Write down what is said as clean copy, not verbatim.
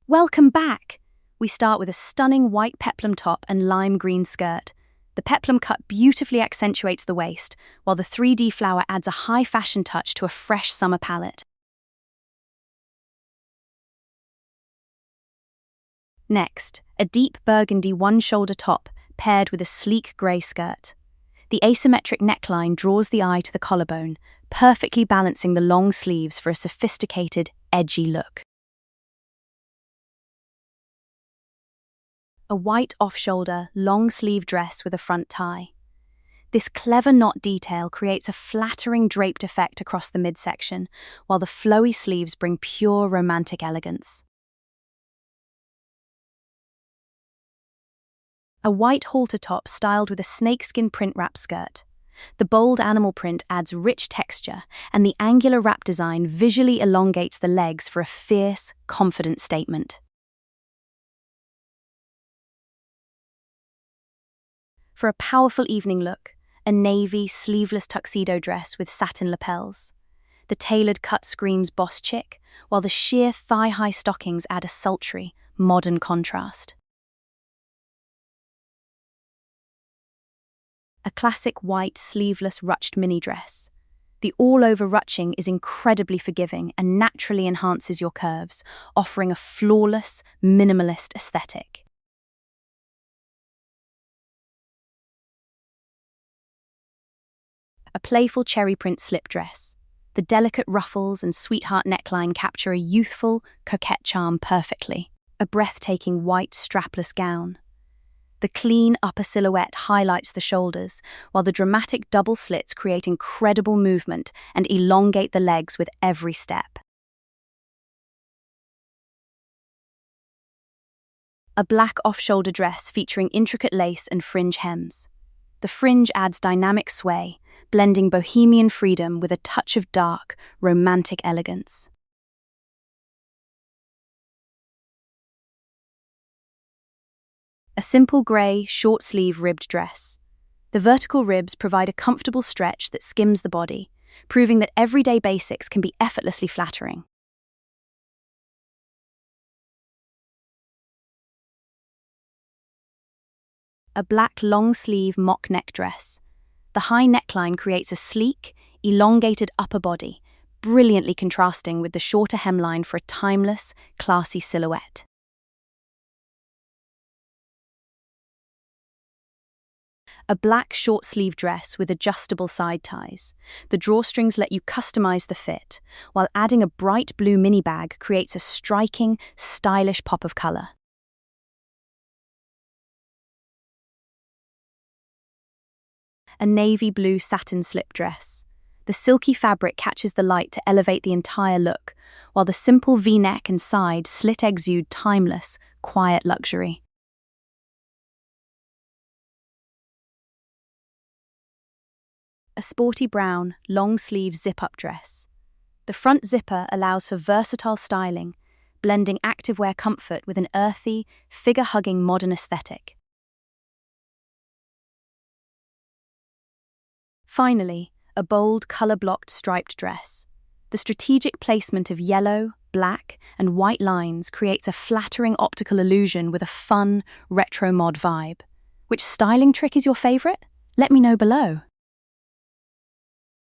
Welcome back! We start with a stunning white peplum top and lime green skirt. The peplum cut beautifully accentuates the waist, while the 3D flower adds a high fashion touch to a fresh summer palette. Next, a deep burgundy one-shoulder top paired with a sleek grey skirt. The asymmetric neckline draws the eye to the collarbone, perfectly balancing the long sleeves for a sophisticated, edgy look. A white off-shoulder, long-sleeve dress with a front tie. This clever knot detail creates a flattering draped effect across the midsection, while the flowy sleeves bring pure romantic elegance. A white halter top styled with a snakeskin print wrap skirt. The bold animal print adds rich texture, and the angular wrap design visually elongates the legs for a fierce, confident statement. For a powerful evening look, a navy, sleeveless tuxedo dress with satin lapels. The tailored cut screams boss chic, while the sheer thigh-high stockings add a sultry, modern contrast. A classic white, sleeveless ruched mini dress. The all-over ruching is incredibly forgiving and naturally enhances your curves, offering a flawless, minimalist aesthetic. A playful cherry print slip dress. The delicate ruffles and sweetheart neckline capture a youthful, coquette charm perfectly. A breathtaking white strapless gown. The clean upper silhouette highlights the shoulders, while the dramatic double slits create incredible movement and elongate the legs with every step. A black off-shoulder dress featuring intricate lace and fringe hems. The fringe adds dynamic sway, blending bohemian freedom with a touch of dark, romantic elegance. A simple grey, short-sleeve ribbed dress. The vertical ribs provide a comfortable stretch that skims the body, proving that everyday basics can be effortlessly flattering. A black long-sleeve mock neck dress. The high neckline creates a sleek, elongated upper body, brilliantly contrasting with the shorter hemline for a timeless, classy silhouette. A black short-sleeve dress with adjustable side ties. The drawstrings let you customize the fit, while adding a bright blue mini bag creates a striking, stylish pop of color. A navy blue satin slip dress. The silky fabric catches the light to elevate the entire look, while the simple V-neck and side slit exude timeless, quiet luxury. A sporty brown, long-sleeve zip-up dress. The front zipper allows for versatile styling, blending activewear comfort with an earthy, figure-hugging modern aesthetic. Finally, a bold, color-blocked striped dress. The strategic placement of yellow, black, and white lines creates a flattering optical illusion with a fun, retro mod vibe. Which styling trick is your favorite? Let me know below.